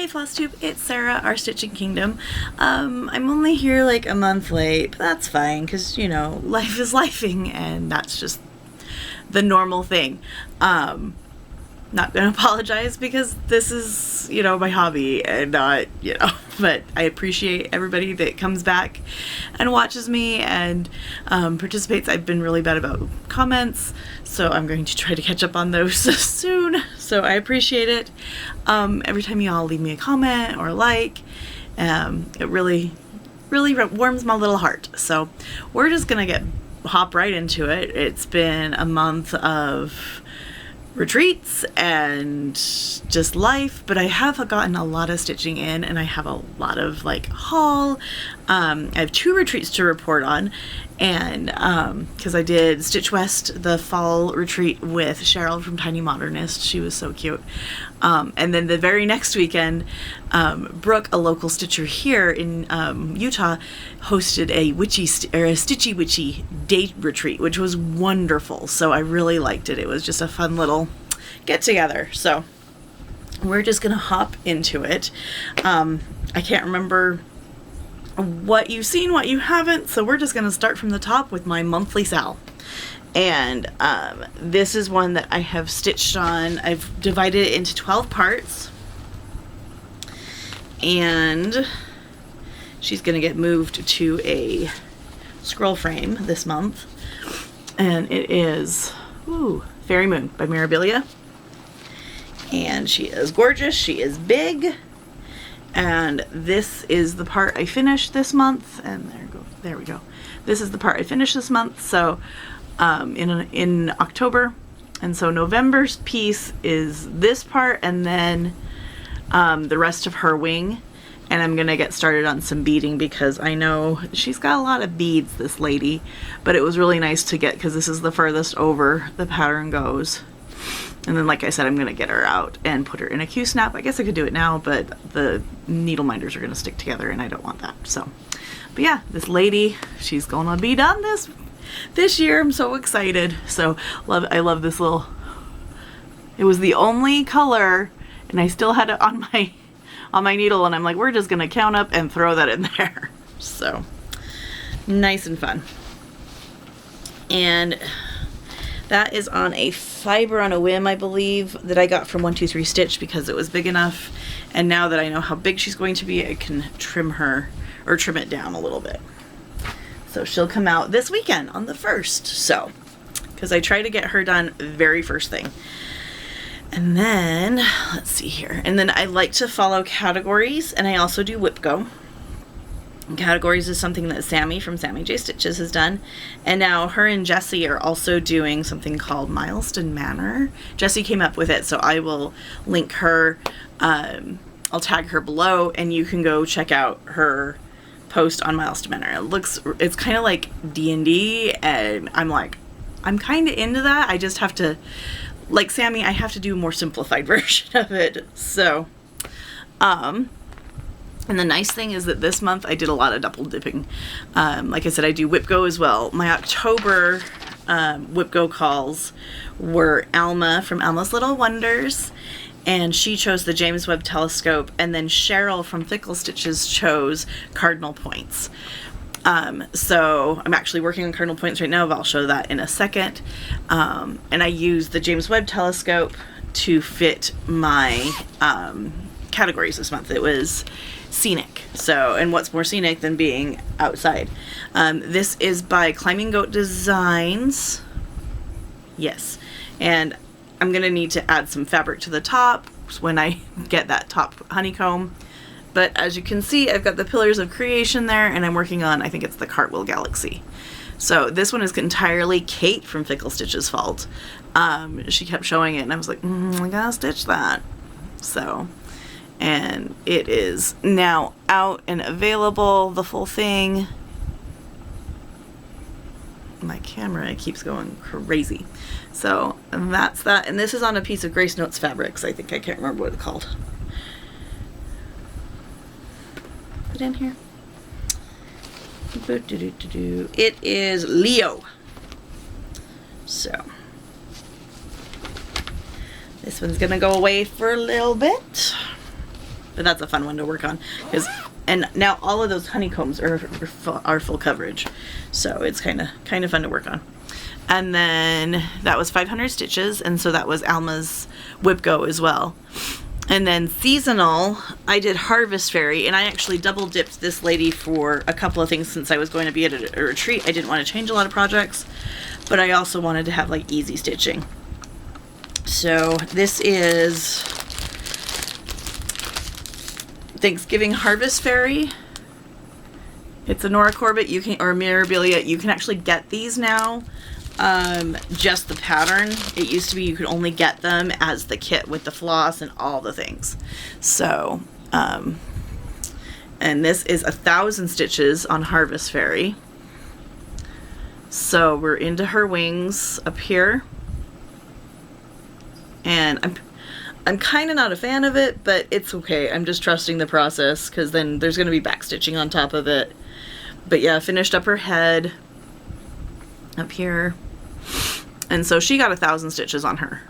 Hey Flosstube, it's Sarah, our Stitching Kingdom. I'm only here like a month late, but that's fine because, you know, life is lifing and that's just the normal thing. Not gonna apologize because this is, you know, my hobby and not, you know, but I appreciate everybody that comes back and watches me and participates. I've been really bad about comments, so I'm going to try to catch up on those soon. So I appreciate it. Every time you all leave me a comment or a like, it really warms my little heart. So we're just gonna hop right into it. It's been a month of retreats and just life, but I have gotten a lot of stitching in and I have a lot of like haul. I have 2 retreats to report on, and because I did Stitch West, the fall retreat with Cheryl from Tiny Modernist. She was so cute. And then the very next weekend, Brooke, a local stitcher here in Utah, hosted a Stitchy Witchy day retreat, which was wonderful. So I really liked it. It was just a fun little get together. So we're just gonna hop into it. I can't remember what you've seen, what you haven't, so we're just gonna start from the top with my monthly sal. And this is one that I have stitched on. I've divided it into 12 parts, and she's gonna get moved to a scroll frame this month, and it is Fairy Moon by Mirabilia, and she is gorgeous. She is big, and this is the part I finished this month, and there we go. This is the part I finished this month, so in October, and so November's piece is this part, and then the rest of her wing. And I'm gonna get started on some beading because I know she's got a lot of beads, this lady, but it was really nice to get because this is the furthest over the pattern goes. And then, like I said, I'm gonna get her out and put her in a Q-snap. I guess I could do it now, but the needle minders are gonna stick together and I don't want that. So, but yeah, this lady, she's gonna be done this year. I'm so excited. So I love this little, it was the only color and I still had it on my needle, and I'm like, we're just gonna count up and throw that in there. So nice and fun. And that is on a fiber on a whim, I believe, that I got from 123 Stitch because it was big enough, and now that I know how big she's going to be, I can trim it down a little bit. So she'll come out this weekend on the 1st, so because I try to get her done very first thing. And then, let's see here. And then I like to follow categories, and I also do whip go. And categories is something that Sammy from Sammy J Stitches has done. And now her and Jessie are also doing something called Milestone Manor. Jessie came up with it, so I will link her. I'll tag her below, and you can go check out her post on Milestone Manor. It's kind of like D&D, and I'm kind of into that. I just have to, like Sammy, I have to do a more simplified version of it. So, and the nice thing is that this month I did a lot of double dipping. Like I said, I do whip go as well. My October whip go calls were Alma from Alma's Little Wonders, and she chose the James Webb Telescope, and then Cheryl from Fickle Stitches chose Cardinal Points. So I'm actually working on Cardinal Points right now, but I'll show that in a second. And I used the James Webb Telescope to fit my categories this month. It was scenic. So, and what's more scenic than being outside? This is by Climbing Goat Designs. Yes. And I'm going to need to add some fabric to the top when I get that top honeycomb. But as you can see, I've got the Pillars of Creation there, and I'm working on, I think it's the Cartwheel Galaxy. So this one is entirely Kate from Fickle Stitch's fault. She kept showing it, and I was like, I gotta stitch that. So, and it is now out and available, the full thing. My camera keeps going crazy. So that's that, and this is on a piece of Grace Notes Fabrics. I think I can't remember what it's called. In here. It is Leo. So this one's gonna go away for a little bit. but that's a fun one to work on. And now all of those honeycombs are full coverage, so it's kind of fun to work on. And then that was 500 stitches, and so that was Alma's Whip Go as well. And then seasonal, I did Harvest Fairy, and I actually double dipped this lady for a couple of things since I was going to be at a retreat. I didn't want to change a lot of projects, but I also wanted to have like easy stitching. So this is Thanksgiving Harvest Fairy. It's a Nora Corbett, or Mirabilia. You can actually get these now. Just the pattern. It used to be you could only get them as the kit with the floss and all the things. So, and this is 1,000 stitches on Harvest Fairy. So we're into her wings up here. And I'm kind of not a fan of it, but it's okay. I'm just trusting the process, because then there's going to be back stitching on top of it. But yeah, finished up her head up here. And so she got 1,000 stitches on her,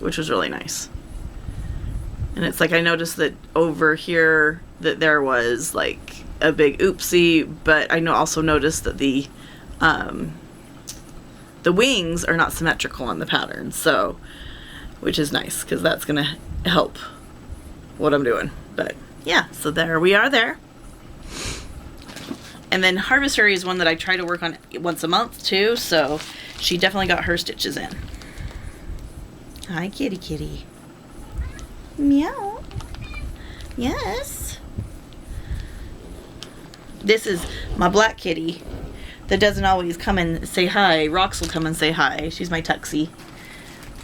which was really nice. And it's like I noticed that over here that there was like a big oopsie, but I also noticed that the wings are not symmetrical on the pattern, so which is nice, because that's gonna help what I'm doing. But yeah, so there we are there. And then Harvest Fairy is one that I try to work on once a month too, so she definitely got her stitches in. Hi, kitty kitty. Meow. Yes. This is my black kitty that doesn't always come and say hi. Rox will come and say hi. She's my tuxie.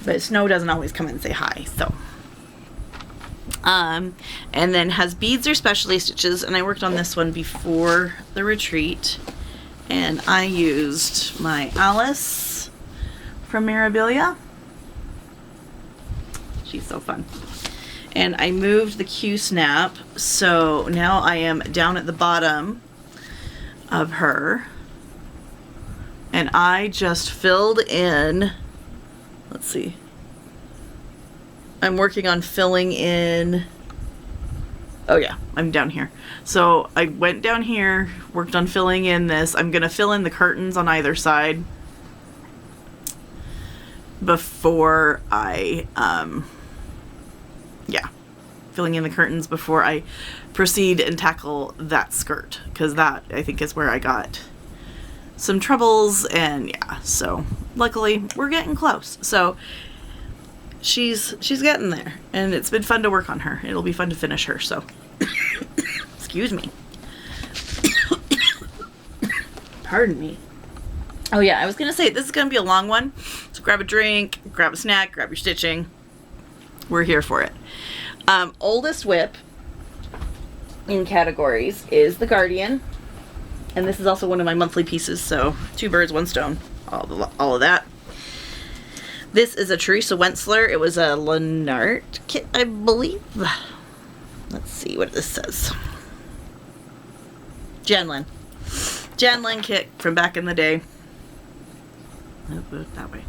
But Snow doesn't always come and say hi, so. And then has beads or specialty stitches, and I worked on this one before the retreat, and I used my Alice from Mirabilia. She's so fun. And I moved the Q-snap, so now I am down at the bottom of her, and I just filled in, let's see, I'm working on filling in, oh yeah, I'm down here. So I went down here, worked on filling in this. I'm gonna fill in the curtains on either side before I, yeah, filling in the curtains before I proceed and tackle that skirt, because that I think is where I got some troubles, and yeah, so luckily we're getting close. So she's getting there, and it's been fun to work on her. It'll be fun to finish her, so excuse me. Pardon me. Oh yeah, I was gonna say this is gonna be a long one, so grab a drink, grab a snack, grab your stitching. We're here for it. Oldest whip in categories is the Guardian, and this is also one of my monthly pieces, so 2 birds, 1 stone, all of that. This is a Teresa Wentzler. It was a Lennart kit, I believe. Let's see what this says. Janlin kit from back in the day. I'll put it that way.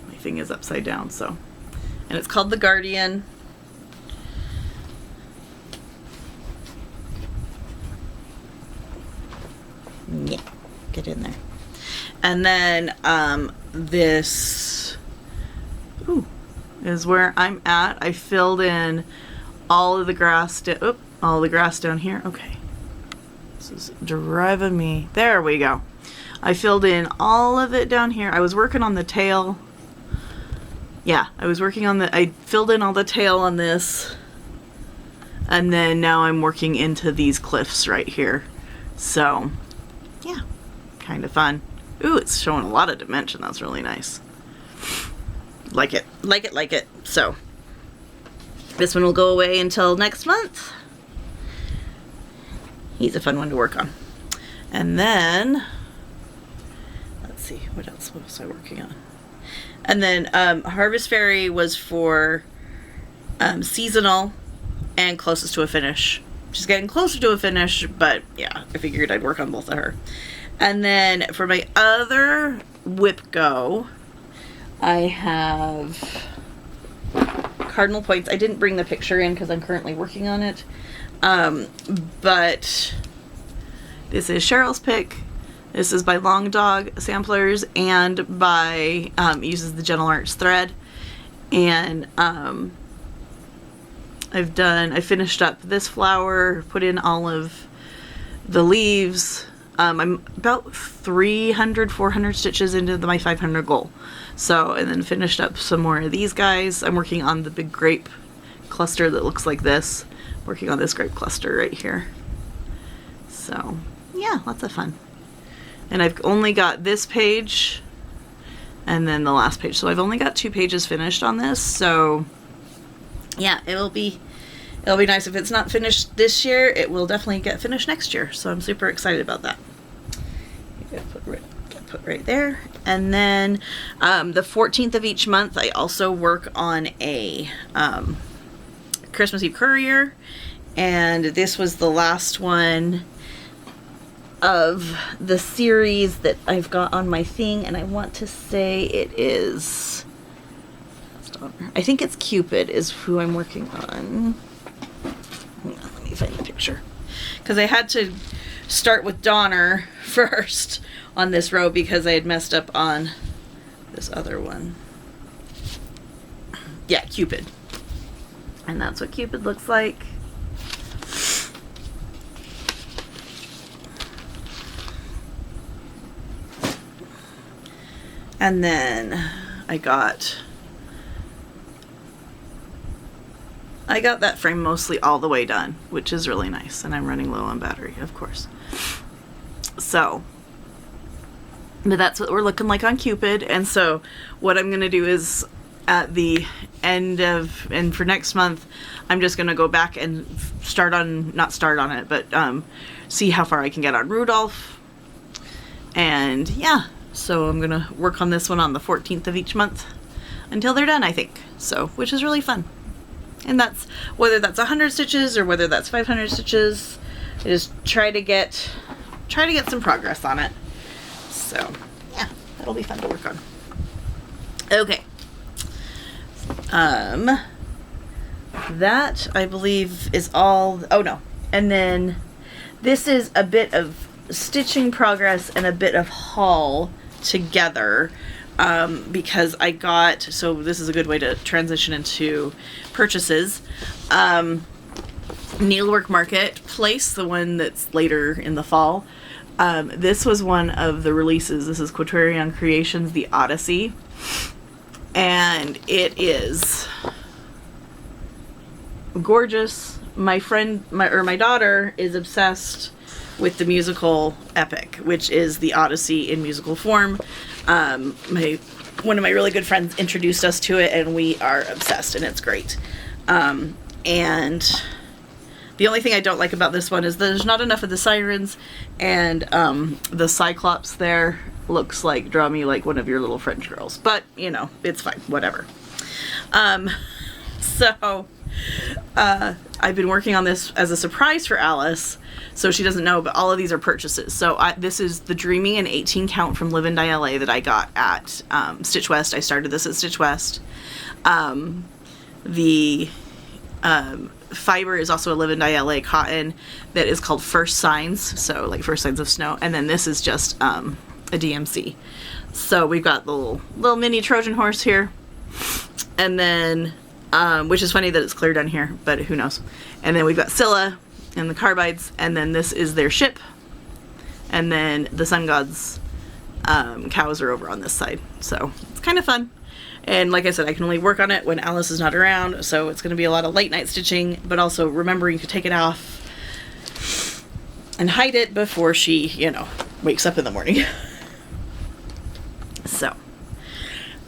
My thing is upside down, so. And it's called the Guardian. Yeah, get in there. And then this is where I'm at. I filled in all of the grass, all the grass down here. Okay, this is driving me. There we go. I filled in all of it down here. I was working on the tail. Yeah, I filled in all the tail on this, and then now I'm working into these cliffs right here. So yeah, kind of fun. Ooh, it's showing a lot of dimension. That's really nice. Like it. So this one will go away until next month. He's a fun one to work on. And then let's see, what else was I working on? And then Harvest Fairy was for seasonal and closest to a finish. She's getting closer to a finish, but yeah, I figured I'd work on both of her. And then for my other Whip Go, I have cardinal points. I didn't bring the picture in because I'm currently working on it. But this is Cheryl's pick. This is by Long Dog Samplers and by, uses the Gentle Arts thread. And I finished up this flower, put in all of the leaves. I'm about 300, 400 stitches into my 500 goal. So, and then finished up some more of these guys. I'm working on the big grape cluster that looks like this. Working on this grape cluster right here. So, yeah, lots of fun. And I've only got this page and then the last page. So I've only got 2 pages finished on this. So, yeah, it'll be nice. If it's not finished this year, it will definitely get finished next year. So I'm super excited about that. Put right there. And then the 14th of each month, I also work on a Christmas Eve courier. And this was the last one of the series that I've got on my thing. And I want to say it is, I think it's Cupid is who I'm working on. Hang on, let me find the picture. Because I had to start with Donner first on this row because I had messed up on this other one. Yeah, Cupid. And that's what Cupid looks like. And then I got that frame mostly all the way done, which is really nice. And I'm running low on battery, of course. So, but that's what we're looking like on Cupid. And so what I'm going to do is at the end of, and for next month, I'm just going to go back and not start on it, but see how far I can get on Rudolph. And yeah, so I'm going to work on this one on the 14th of each month until they're done, I think. So, which is really fun. And that's, whether that's 100 stitches or whether that's 500 stitches, I just try to get some progress on it. So, yeah, that'll be fun to work on. Okay. That, I believe, is all. Oh, no. And then this is a bit of stitching progress and a bit of haul together. Because I got, so this is a good way to transition into purchases. Needlework Marketplace, the one that's later in the fall. This was one of the releases. This is Quaterion Creations, The Odyssey. And it is gorgeous. My daughter is obsessed with the musical epic, which is The Odyssey in musical form. One of my really good friends introduced us to it, and we are obsessed, and it's great. And the only thing I don't like about this one is there's not enough of the sirens, and the Cyclops there looks like, draw me like one of your little French girls. But, you know, it's fine, whatever. So, I've been working on this as a surprise for Alice, so she doesn't know, but all of these are purchases. So this is the Dreaming and 18 Count from Live and Die LA that I got at Stitch West. I started this at Stitch West. The fiber is also a Live and Die LA cotton that is called First Signs, so like First Signs of Snow. And then this is just a DMC. So we've got the little mini Trojan horse here. And then, which is funny that it's clear down here, but who knows. And then we've got Scylla and the Carbides, and then this is their ship. And then the Sun God's cows are over on this side. So it's kind of fun. And like I said, I can only work on it when Alice is not around, so it's going to be a lot of late night stitching, but also remembering to take it off and hide it before she, you know, wakes up in the morning. So,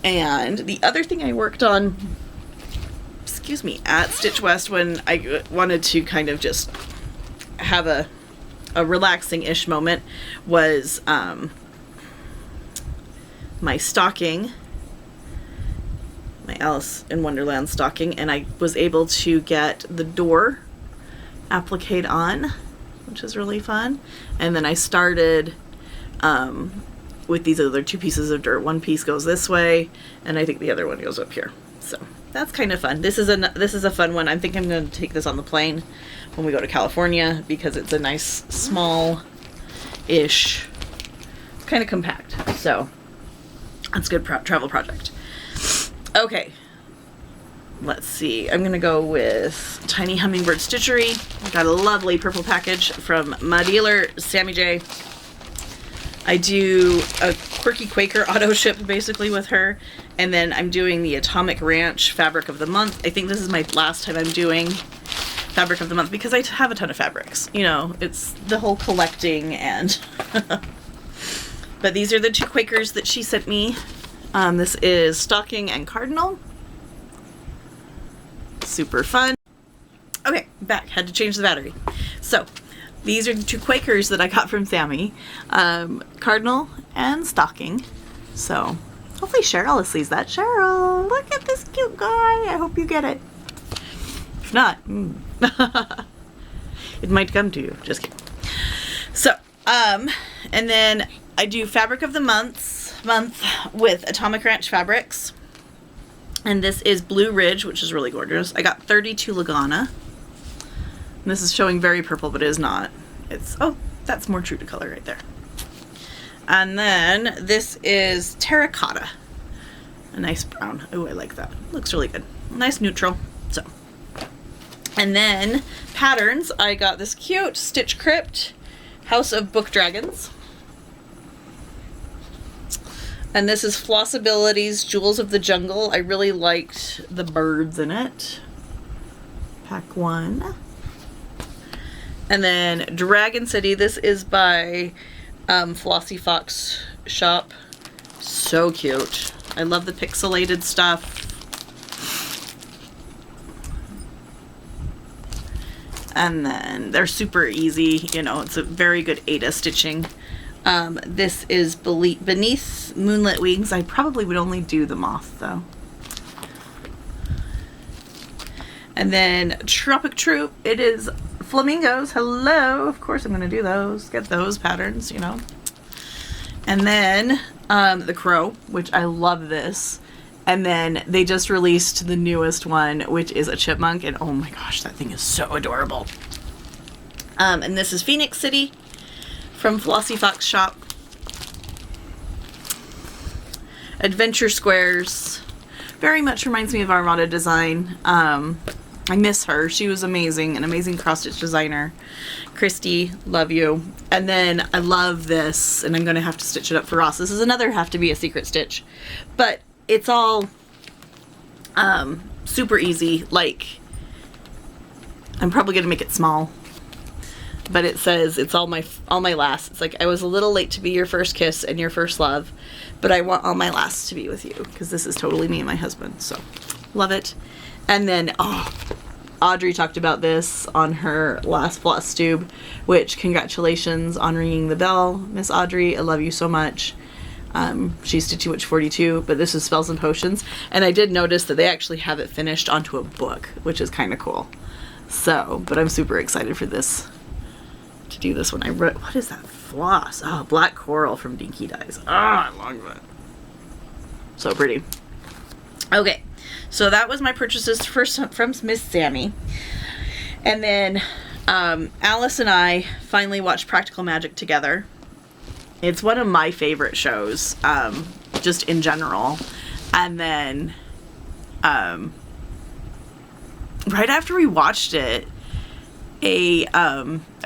and the other thing I worked on, at Stitch West when I wanted to kind of just have a relaxing-ish moment was my stocking, my Alice in Wonderland stocking, and I was able to get the door appliqued on, which is really fun. And then I started with these other 2 pieces of dirt. One piece goes this way, and I think the other one goes up here. So that's kind of fun. This is a fun one. I think I'm going to take this on the plane when we go to California because it's a nice small-ish, kind of compact. So that's a good travel project. Okay, let's see. I'm going to go with Tiny Hummingbird Stitchery. I got a lovely purple package from my dealer, Sammy J. I do a Quirky Quaker auto ship basically with her, and then I'm doing the Atomic Ranch Fabric of the Month. I think this is my last time I'm doing Fabric of the Month because I have a ton of fabrics. You know, it's the whole collecting and... But these are the 2 Quakers that she sent me. This is Stocking and Cardinal. Super fun. Okay, back. Had to change the battery. So, these are the 2 Quakers that I got from Sammy. Cardinal and Stocking. So, hopefully Cheryl sees that. Cheryl, look at this cute guy. I hope you get it. If not, it might come to you. Just kidding. So, and then I do Fabric of the Month with Atomic Ranch Fabrics. And this is Blue Ridge, which is really gorgeous. I got 32 Lagana. And this is showing very purple, but it is not. It's, oh, that's more true to color right there. And then this is Terracotta. A nice brown. Oh, I like that. Looks really good. Nice neutral. So. And then patterns. I got this cute Stitch Crypt House of Book Dragons. And this is Flossability's Jewels of the Jungle. I really liked the birds in it. Pack 1. And then Dragon City. This is by Flossie Fox Shop. So cute. I love the pixelated stuff. And then they're super easy. You know, it's a very good Ada stitching. This is Beneath Moonlit Wings. I probably would only do the moth though. And then Tropic Troop. It is flamingos. Hello. Of course I'm going to do those. Get those patterns, you know. And then the Crow, which I love this. And then they just released the newest one, which is a chipmunk. And oh my gosh, that thing is so adorable. And this is Phoenix City from Flossie Fox Shop. Adventure Squares. Very much reminds me of Armada Design. I miss her. She was amazing, an amazing cross-stitch designer. Kristi, love you. And then I love this, and I'm going to have to stitch it up for Ross. This is another have to be a secret stitch. But it's all super easy. Like, I'm probably going to make it small. But it says, it's all my last. It's like, I was a little late to be your first kiss and your first love, but I want all my last to be with you, because this is totally me and my husband. So, love it. And then, oh, Audrey talked about this on her last Flosstube, which, congratulations on ringing the bell, Miss Audrey. I love you so much. She's Stitchy Witch 42, but this is Spells and Potions. And I did notice that they actually have it finished onto a book, which is kind of cool. So, but I'm super excited for this, to do this one. I wrote, what is that floss? Oh, Black Coral from Dinky Dyes. Oh, I love that. So pretty. Okay. So that was my purchases from Miss Sammy. And then Alice and I finally watched Practical Magic together. It's one of my favorite shows, just in general. And then right after we watched it, I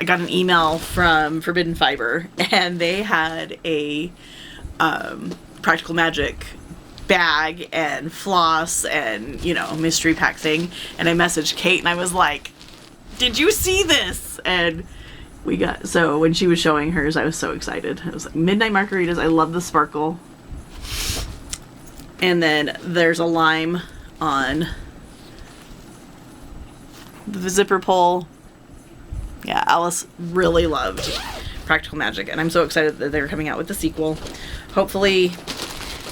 got an email from Forbidden Fiber, and they had a Practical Magic bag and floss and, you know, mystery pack thing. And I messaged Kate and I was like, did you see this? And we got, so when she was showing hers, I was so excited. I was like, Midnight Margaritas. I love the sparkle. And then there's a lime on the zipper pull. Yeah, Alice really loved Practical Magic, and I'm so excited that they're coming out with the sequel. Hopefully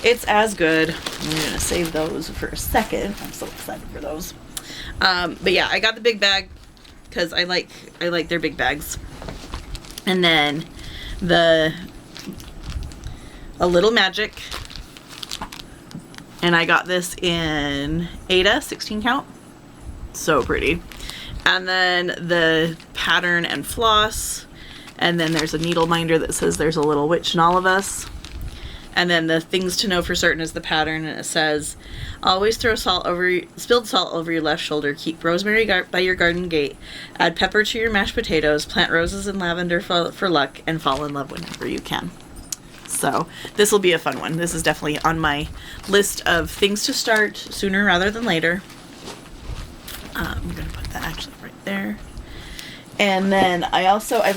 it's as good. I'm gonna save those for a second. I'm so excited for those. But yeah, I got the big bag because I like their big bags. And then A Little Magic And I got this in Ada 16 count. So pretty. And then the pattern and floss. And then there's a needle minder that says there's a little witch in all of us. And then the things to know for certain is the pattern, and it says, always throw spilled salt over your left shoulder, keep rosemary by your garden gate, add pepper to your mashed potatoes, plant roses and lavender for luck, and fall in love whenever you can. So this will be a fun one. This is definitely on my list of things to start sooner rather than later. I'm going to put that actually right there. And then I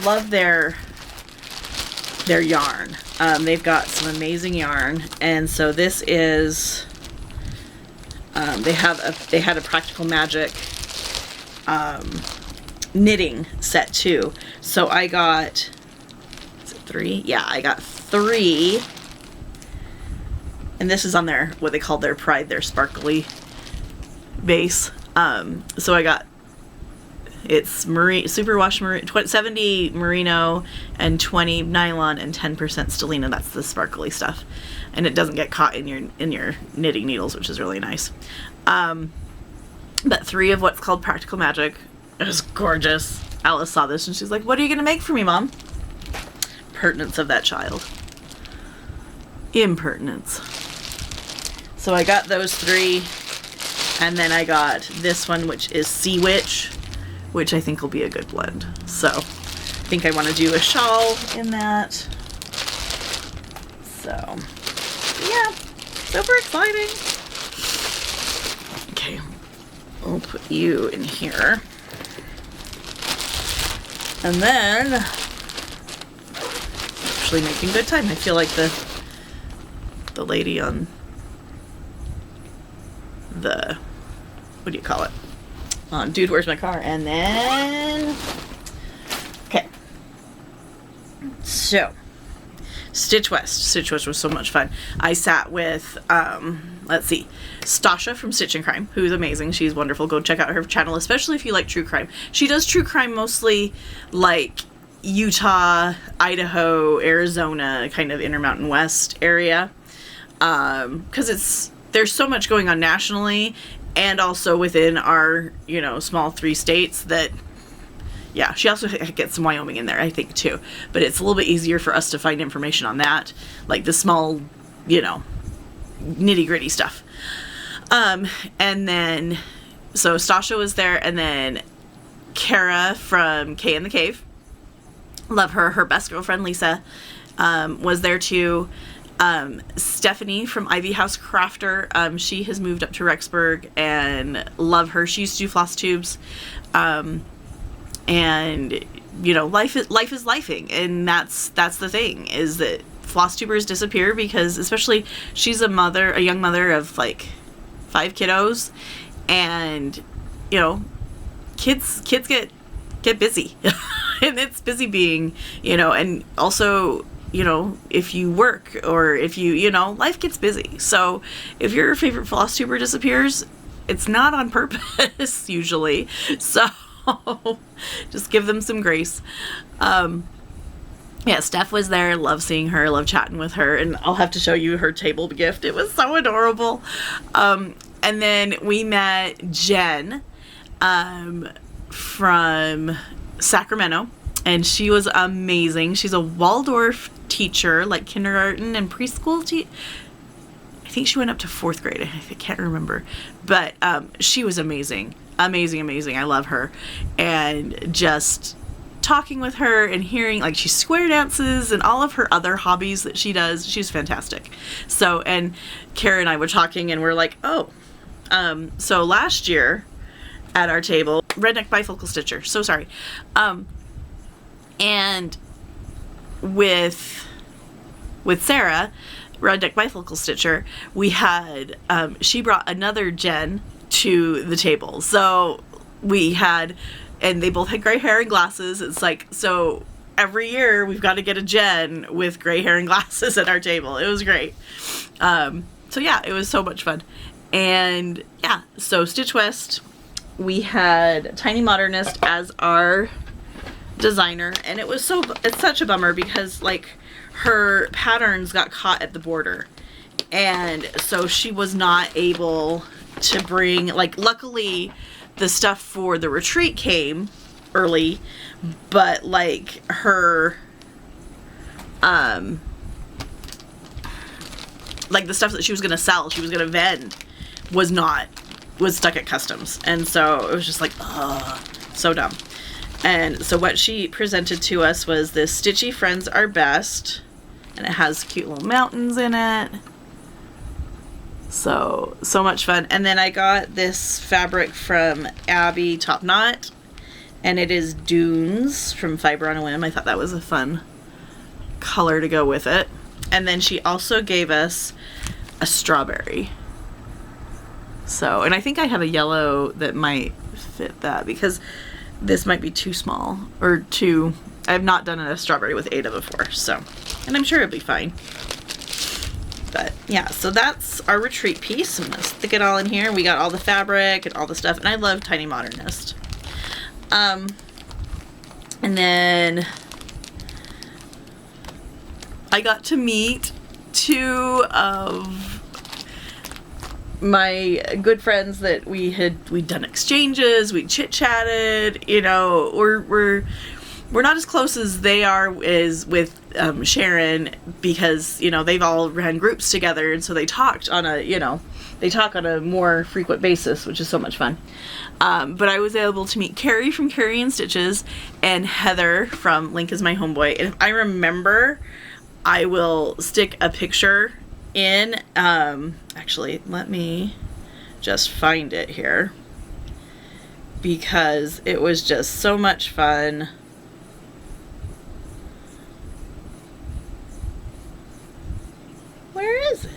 love their yarn. They've got some amazing yarn, and so this is they had a Practical Magic knitting set too. So I got, is it 3? Yeah, I got 3, and this is on their what they call their Pride, their sparkly base. So I got, it's superwash 70 merino and 20 nylon and 10% stellina. That's the sparkly stuff, and it doesn't get caught in your knitting needles, which is really nice. But 3 of what's called Practical Magic. It was gorgeous. Alice saw this and she's like, "What are you gonna make for me, Mom?" Pertinence of that child. Impertinence. So I got those 3, and then I got this one, which is Sea Witch, which I think will be a good blend. So I think I want to do a shawl in that. So yeah, super exciting. Okay, I'll put you in here. And then, actually making good time. I feel like the lady on the, what do you call it? Dude, Where's My Car? And then, okay. So, Stitch West. Stitch West was so much fun. I sat with, let's see, Stasha from Stitch and Crime, who's amazing. She's wonderful. Go check out her channel, especially if you like true crime. She does true crime mostly like Utah, Idaho, Arizona, kind of Intermountain West area. Because there's so much going on nationally and also within our, small 3 states that, yeah, she also gets some Wyoming in there, I think, too. But it's a little bit easier for us to find information on that, like the small, nitty-gritty stuff. And then, so Stasha was there, and then Kara from Kay in the Cave. Love her. Her best girlfriend, Lisa, was there, too. Stephanie from Ivy House Crafter, she has moved up to Rexburg, and love her. She used to do Flosstubes, and life is lifing, and that's the thing, is that Flosstubers disappear because, especially, she's a young mother of like 5 kiddos, and kids get busy, and it's busy being, and also, if you work or if you, life gets busy. So if your favorite Flosstuber disappears, it's not on purpose usually. So just give them some grace. Yeah, Steph was there. Love seeing her, love chatting with her, and I'll have to show you her table gift. It was so adorable. And then we met Jen from Sacramento, and she was amazing. She's a Waldorf teacher, like kindergarten and preschool. I think she went up to 4th grade. I can't remember, but she was amazing. Amazing. I love her, and just talking with her and hearing, like, she square dances and all of her other hobbies that she does. She's fantastic. So, and Kara and I were talking, and we're like, so last year at our table, Redneck Bifocal Stitcher, so sorry, and with Sarah, Redneck Bifocal Stitcher, we had, she brought another Jen to the table. So we had, and they both had gray hair and glasses. It's like, so every year we've got to get a Jen with gray hair and glasses at our table. It was great. So yeah, it was so much fun. And yeah, so Stitch West, we had Tiny Modernist as our designer, and it's such a bummer because, like, her patterns got caught at the border, And so she was not able to bring, like, luckily the stuff for the retreat came early, but like her, like the stuff that she was gonna sell, she was gonna vend, was stuck at customs. And so it was just like, ugh, so dumb. And so what she presented to us was this Stitchy Friends Are Best, and it has cute little mountains in it. So much fun. And then I got this fabric from Abby Top Knot, and it is Dunes from Fiber on a Whim. I thought that was a fun color to go with it. And then she also gave us a strawberry. So, and I think I have a yellow that might fit that, because this might be too small, or too, I have not done a strawberry with Ada before, so, and I'm sure it'll be fine. But yeah, so that's our retreat piece. I'm gonna stick it all in here. We got all the fabric and all the stuff, and I love Tiny Modernist. And then I got to meet two of my good friends that we'd done exchanges, we chit-chatted, you know, we're not as close as they are with Sharon, because, you know, they've all ran groups together, and so they talked on a, you know, they talk on a more frequent basis, which is so much fun. But I was able to meet Carrie from Carrie and Stitches and Heather from Link is My Homeboy. And if I remember, I will stick a picture in, actually, let me just find it here, because it was just so much fun. Where is it?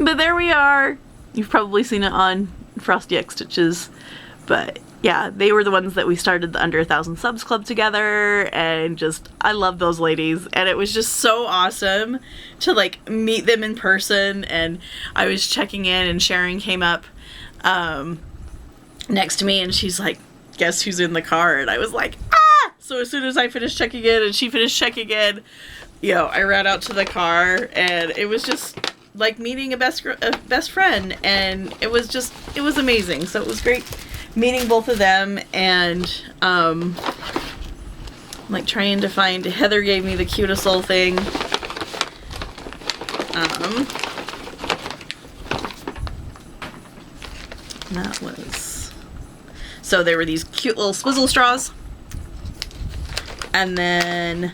But there we are. You've probably seen it on Frosty X Stitches, but yeah, they were the ones that we started the Under 1,000 Subs Club together, and just, I love those ladies, and it was just so awesome to like meet them in person. And I was checking in, and Sharon came up next to me, and she's like, guess who's in the car? And I was like, ah! So as soon as I finished checking in and she finished checking in, you know, I ran out to the car, and it was just like meeting a best friend, and it was amazing. So it was great meeting both of them. And like trying to find, Heather gave me the cutest little thing. That was, so there were these cute little swizzle straws, and then,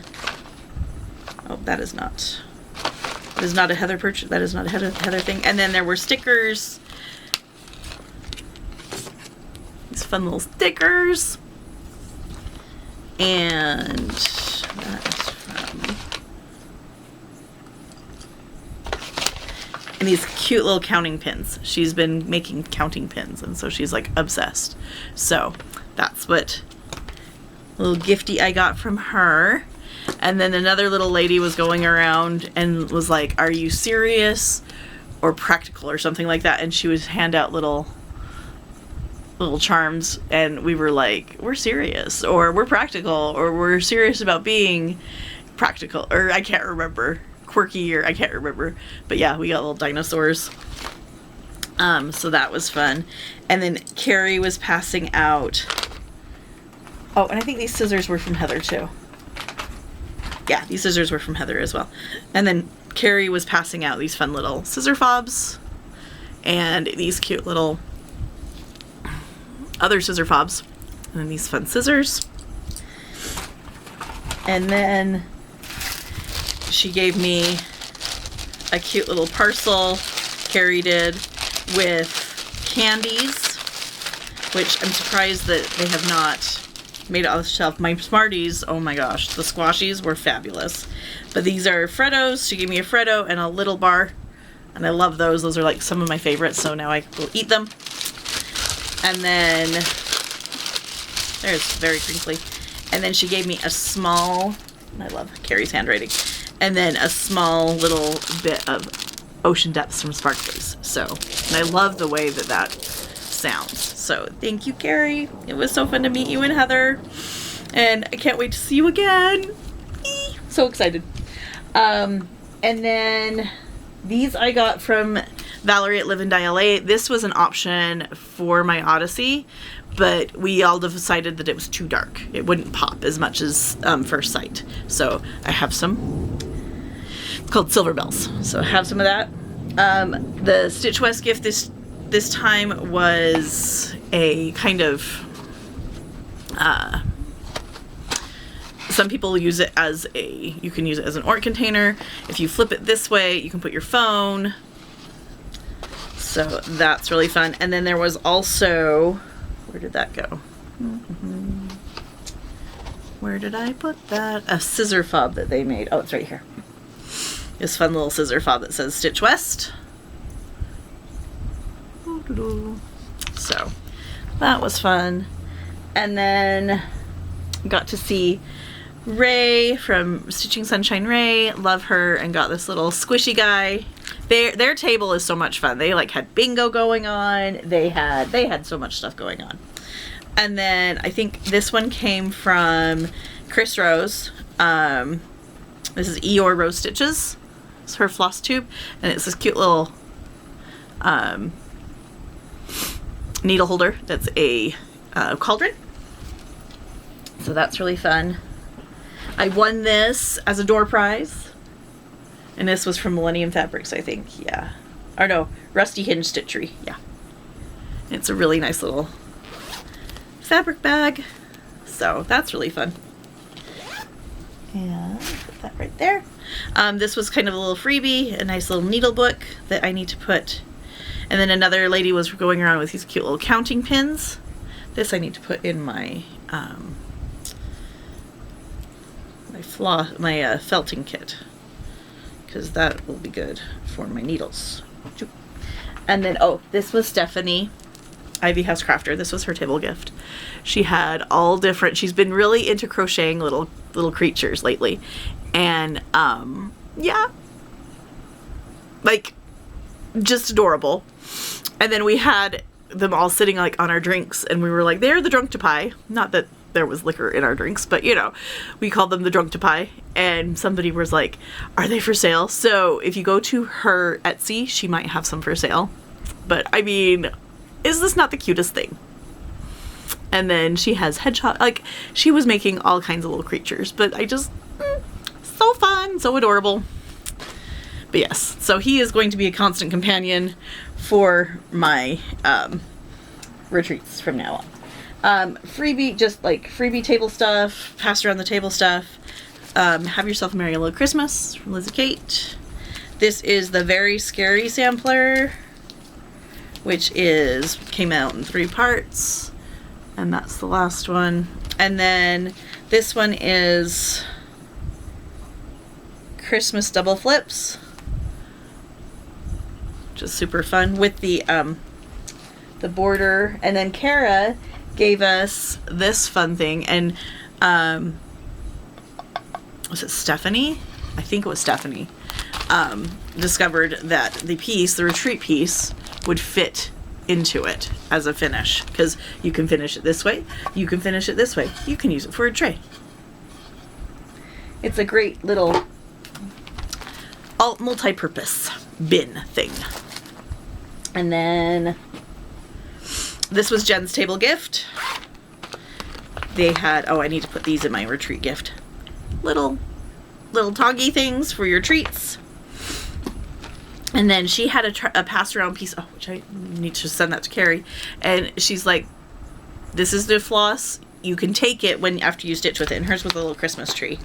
oh, that is not a Heather purchase. That is not a Heather thing. And then there were stickers. These fun little stickers. And that is from, and these cute little counting pins. She's been making counting pins, and so she's like obsessed. So that's what little gifty I got from her. And then another little lady was going around and was like, are you serious or practical, or something like that? And she would hand out little charms, and we were like, we're serious, or we're practical, or we're serious about being practical, or I can't remember, quirky, or I can't remember. But yeah, we got little dinosaurs. So that was fun. And then Carrie was passing out, oh, and I think these scissors were from Heather too. Yeah, these scissors were from Heather as well. And then Carrie was passing out these fun little scissor fobs, and these cute little other scissor fobs, and then these fun scissors. And then she gave me a cute little parcel, Carrie did, with candies, which I'm surprised that they have not made it off the shelf. My Smarties, oh my gosh, the squashies were fabulous. But these are Freddos. She gave me a Freddo and a little bar, and I love those. Those are like some of my favorites, so now I will eat them. And then, there's very crinkly. And then she gave me a small, I love Carrie's handwriting, and then a small little bit of Ocean Depths from Sparklies. So, and I love the way that that sounds. So thank you, Carrie. It was so fun to meet you and Heather. And I can't wait to see you again. Eee! So excited. And then these I got from Valerie at Live and Die LA. This was an option for my Odyssey, but we all decided that it was too dark. It wouldn't pop as much as First Sight. So I have some called Silver Bells. So I have some of that. The Stitch West gift this time was a kind of some people use it as you can use it as an ornament container. If you flip it this way, you can put your phone. So that's really fun. And then there was also, where did that go? Where did I put that? A scissor fob that they made. Oh, it's right here. This fun little scissor fob that says Stitch West. So that was fun. And then got to see Ray from Stitching Sunshine Ray. Love her, and got this little squishy guy. Their table is so much fun. They like had bingo going on. They had so much stuff going on. And then I think this one came from Chris Rose. This is Eeyore Rose Stitches. It's her Flosstube, and it's this cute little needle holder that's a cauldron. So that's really fun. I won this as a door prize, and this was from Millennium Fabrics, I think. Yeah, or no, Rusty Hinge Stitchery. Yeah, it's a really nice little fabric bag. So that's really fun. And put that right there. This was kind of a little freebie, a nice little needle book that I need to put. And then another lady was going around with these cute little counting pins. This I need to put in my my felting kit, because that will be good for my needles. And then, oh, this was Stephanie, Ivy House Crafter. This was her table gift. She had all different, she's been really into crocheting little creatures lately. And, yeah, like, just adorable. And then we had them all sitting, like, on our drinks, and we were like, they're the drunk to pie. Not that there was liquor in our drinks, but, you know, we called them the drunk to pie. And somebody was like, are they for sale? So if you go to her Etsy, she might have some for sale. But, I mean, is this not the cutest thing? And then she has hedgehog, like, she was making all kinds of little creatures, but I just, so fun, so adorable. But yes, so he is going to be a constant companion for my retreats from now on. Freebie, just like freebie table stuff, pass around the table stuff. Have Yourself a Merry Little Christmas from Lizzie Kate. This is the Very Scary sampler, which came out in 3 parts, and that's the last one. And then this one is Christmas double flips, just super fun with the border. And then Kara gave us this fun thing, and was it Stephanie? I think it was Stephanie. Discovered that the retreat piece would fit into it as a finish, because you can finish it this way, you can finish it this way, you can use it for a tray. It's a great little multi-purpose bin thing. And then this was Jen's table gift. They had, oh, I need to put these in my retreat gift. Little toggy things for your treats. And then she had a pass around piece, which I need to send that to Carrie. And she's like, this is the floss. You can take it after you stitch with it. And hers was a little Christmas tree.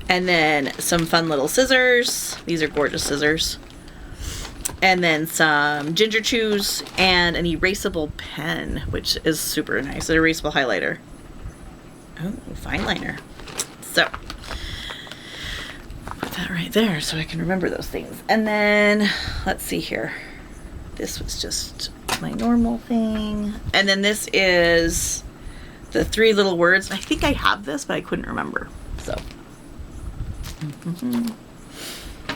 And then some fun little scissors. These are gorgeous scissors. And then some ginger chews and an erasable pen, which is super nice. An erasable highlighter. Oh, fine liner. So put that right there so I can remember those things. And then let's see here. This was just my normal thing. And then this is the 3 little words. I think I have this, but I couldn't remember. So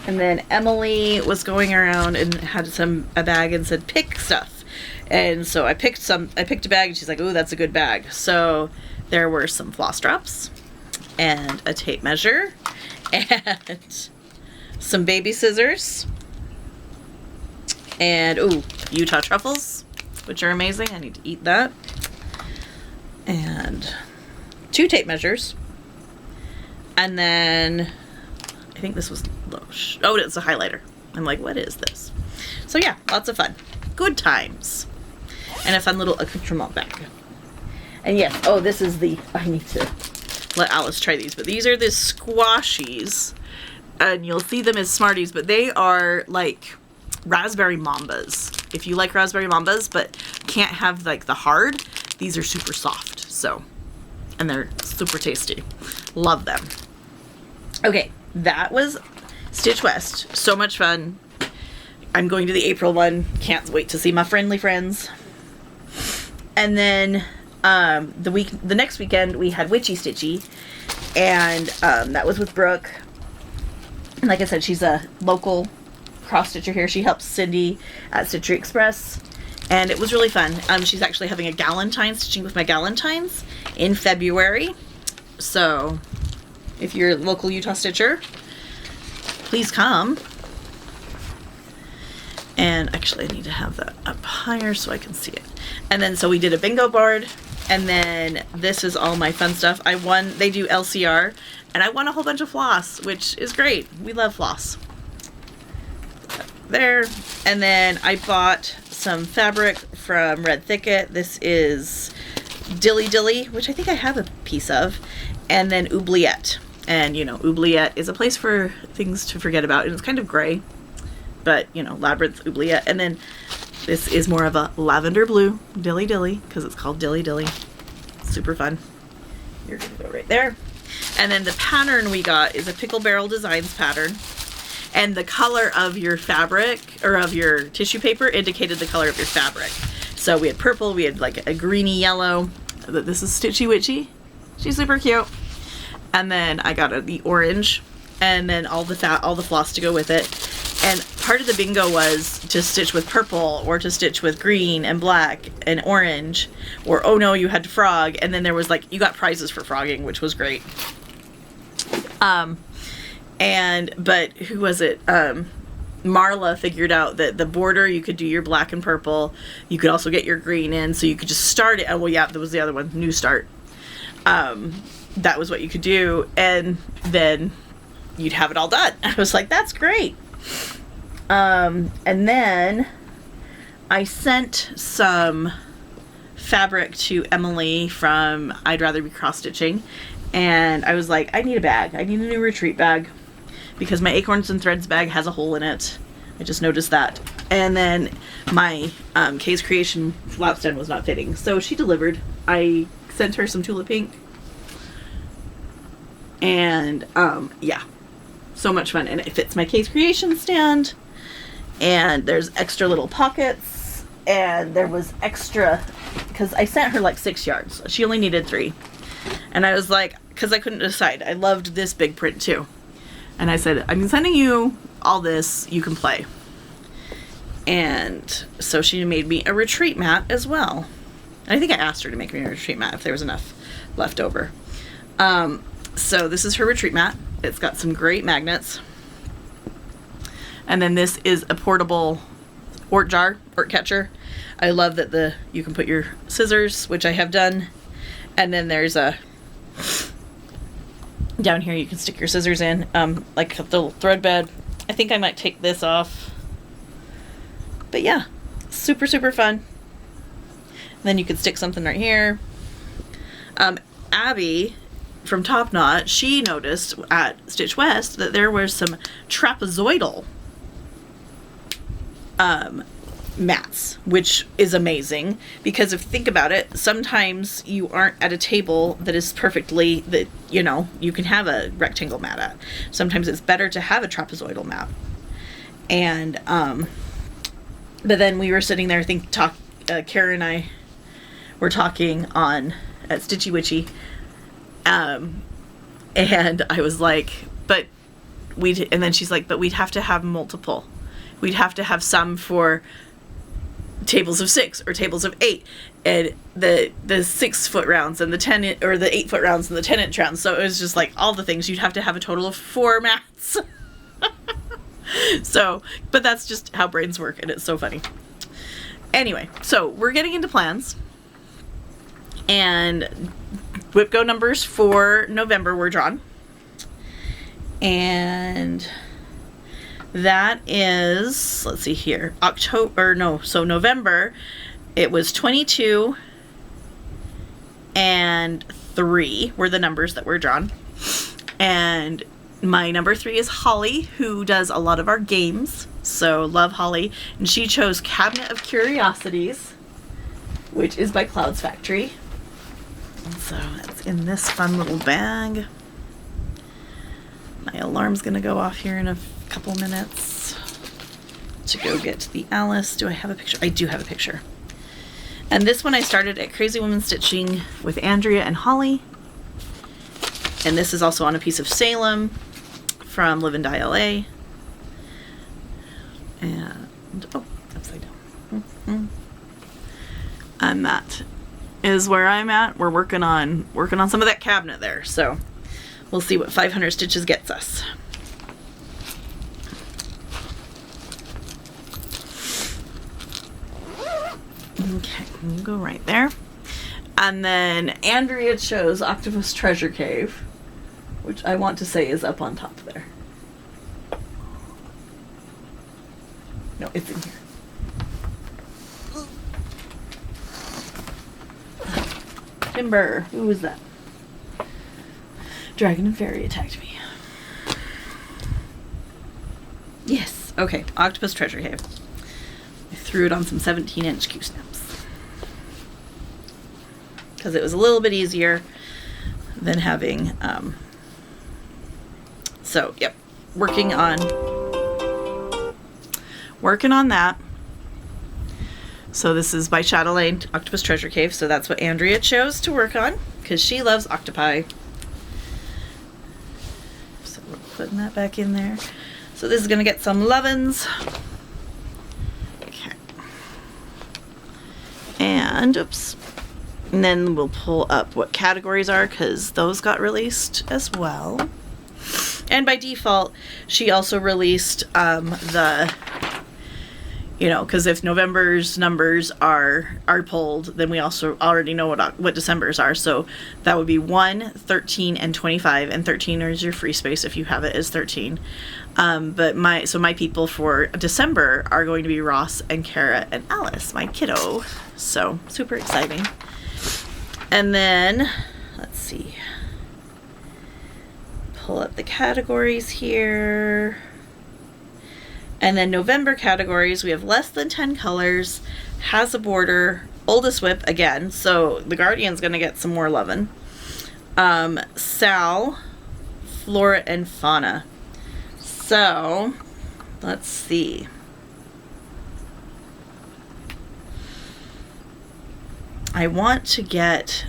And then Emily was going around and had a bag and said, pick stuff. And so I picked a bag and she's like, ooh, that's a good bag. So there were some floss drops and a tape measure and some baby scissors and, ooh, Utah truffles, which are amazing. I need to eat that. And 2 tape measures. And then I think this was Loesch. Oh, it's a highlighter. I'm like, what is this? So yeah, lots of fun. Good times. And a fun little accoutrement bag. And yes, oh, this is I need to let Alice try these, but these are the squashies. And you'll see them as Smarties, but they are like raspberry mambas. If you like raspberry mambas, but can't have like the hard, these are super soft. So, and they're super tasty. Love them. Okay, that was Stitch West. So much fun. I'm going to the April one. Can't wait to see my friendly friends. And then the next weekend we had Witchy Stitchy, and that was with Brooke. And like I said, she's a local cross stitcher here. She helps Cindy at Stitchery Express, and it was really fun. She's actually having a Galentine, stitching with my Galentines in February. So if you're a local Utah stitcher, please come. And actually I need to have that up higher so I can see it. And then so we did a bingo board, and then this is all my fun stuff. I won, they do LCR, and I won a whole bunch of floss, which is great. We love floss. There. And then I bought some fabric from Red Thicket. This is Dilly Dilly, which I think I have a piece of, and then Oubliette. And you know, Oubliette is a place for things to forget about, and it's kind of gray, but you know, Labyrinth, Oubliette. And then this is more of a lavender blue Dilly Dilly, because it's called Dilly Dilly. Super fun. You're gonna go right there. And then the pattern we got is a Pickle Barrel Designs pattern. And the color of your fabric, or of your tissue paper, indicated the color of your fabric. So we had purple, we had like a greeny yellow. This is Stitchy Witchy. She's super cute. And then I got the orange, and then all the floss to go with it. And part of the bingo was to stitch with purple, or to stitch with green and black and orange, or oh no, you had to frog. And then there was like, you got prizes for frogging, which was great. But who was it? Marla figured out that the border, you could do your black and purple. You could also get your green in, so you could just start it. Oh, well, yeah, that was the other one, New Start. That was what you could do, and then you'd have it all done. I was like, that's great. And then I sent some fabric to Emily from I'd Rather Be Cross Stitching, and I was like, I need a bag. I need a new retreat bag, because my Acorns and Threads bag has a hole in it. I just noticed that. And then my Kay's Creation lap stand was not fitting, so she delivered. I sent her some Tulip Pink. And yeah, so much fun. And it fits my Kay's Creation stand. And there's extra little pockets. And there was extra, because I sent her like 6 yards. She only needed 3. And I was like, because I couldn't decide. I loved this big print too. And I said, I'm sending you all this, you can play. And so she made me a retreat mat as well. I think I asked her to make me a retreat mat if there was enough left over. So this is her retreat mat. It's got some great magnets. And then this is a portable ort jar, ort catcher. I love that you can put your scissors, which I have done. And then there's down here you can stick your scissors in, like a little thread bed. I think I might take this off. But yeah, super, super fun. And then you could stick something right here. Abby from Top Knot, she noticed at Stitch West that there were some trapezoidal mats, which is amazing, because if you think about it, sometimes you aren't at a table that is perfectly, that you know, you can have a rectangle mat at. Sometimes it's better to have a trapezoidal mat. And but then we were sitting there, Kara and I were talking at Stitchy Witchy, and I was like, but and then she's like, but we'd have to have multiple. We'd have to have some for tables of 6 or tables of 8, and the 6-foot rounds and the 10 or the 8-foot rounds and the 10-inch rounds. So it was just like all the things. You'd have to have a total of 4 mats. So, but that's just how brains work, and it's so funny. Anyway, so we're getting into plans, and Whip Go numbers for November were drawn, and that is, let's see here, November, it was 22 and 3 were the numbers that were drawn. And my number 3 is Holly, who does a lot of our games. So love Holly. And she chose Cabinet of Curiosities, which is by Clouds Factory. And so it's in this fun little bag. My alarm's gonna go off here in a couple minutes to go get the Alice. Do I have a picture? I do have a picture. And this one I started at Crazy Woman Stitching with Andrea and Holly. And this is also on a piece of Salem from Live and Die LA. And, oh, upside down. And that is where I'm at. We're working on some of that cabinet there. So we'll see what 500 stitches gets us. Okay, we'll go right there. And then Andrea chose Octopus Treasure Cave, which I want to say is up on top there. No, it's in here. Timber, who was that? Dragon and Fairy attacked me. Yes, okay, Octopus Treasure Cave. I threw it on some 17-inch Q-snaps because it was a little bit easier than having, so yep, working on that. So this is by Chatelaine, Octopus Treasure Cave, so that's what Andrea chose to work on because she loves octopi. So we're putting that back in there. So this is gonna get some lovin's. And oops, and then we'll pull up what categories are because those got released as well. And by default, she also released the, you know, because if November's numbers are pulled, then we also already know what December's are. So that would be 1, 13, and 25. And 13 is your free space if you have it as 13. But my people for December are going to be Ross and Kara and Alice, my kiddo. So super exciting. And then let's see. Pull up the categories here. And then November categories, we have less than 10 colors, has a border, oldest whip again, so the Guardian's gonna get some more lovin'. Sal, Flora and Fauna. So, let's see. I want to get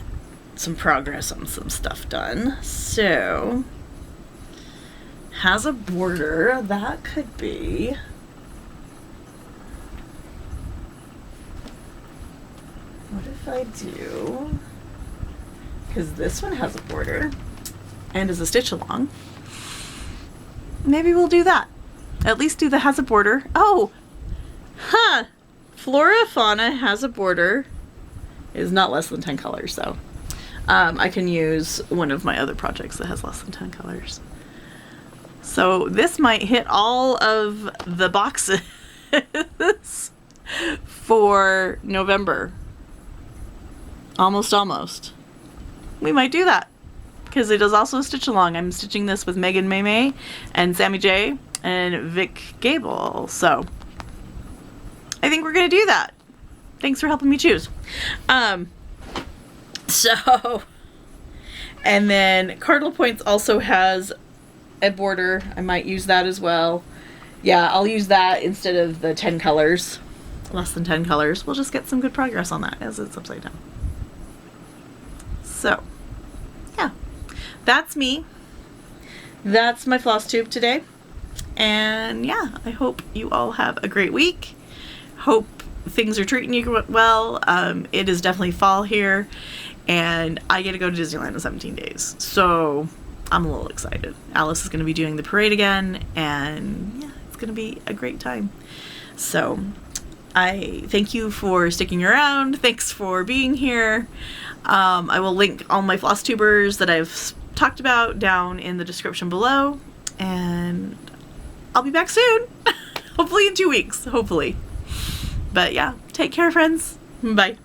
some progress on some stuff done, so has a border, that could be what if I do, because this one has a border and is a stitch along, maybe we'll do that, at least do the has a border. Oh, huh, Flora Fauna has a border, is not less than 10 colors, so I can use one of my other projects that has less than 10 colors. So this might hit all of the boxes for November. Almost. We might do that because it is also a stitch along. I'm stitching this with Megan May and Sammy J and Vic Gable. So I think we're going to do that. Thanks for helping me choose. So, and then Cardinal Points also has a border. I might use that as well. Yeah, I'll use that instead of the 10 colors, less than 10 colors. We'll just get some good progress on that as it's upside down. So, yeah, that's me. That's my floss tube today. And yeah, I hope you all have a great week. Hope things are treating you well. It is definitely fall here, and I get to go to Disneyland in 17 days. So I'm a little excited. Alice is going to be doing the parade again, and yeah, it's going to be a great time. So I thank you for sticking around. Thanks for being here. I will link all my Flosstubers that I've talked about down in the description below, and I'll be back soon. Hopefully in 2 weeks, hopefully. But yeah, take care, friends. Bye.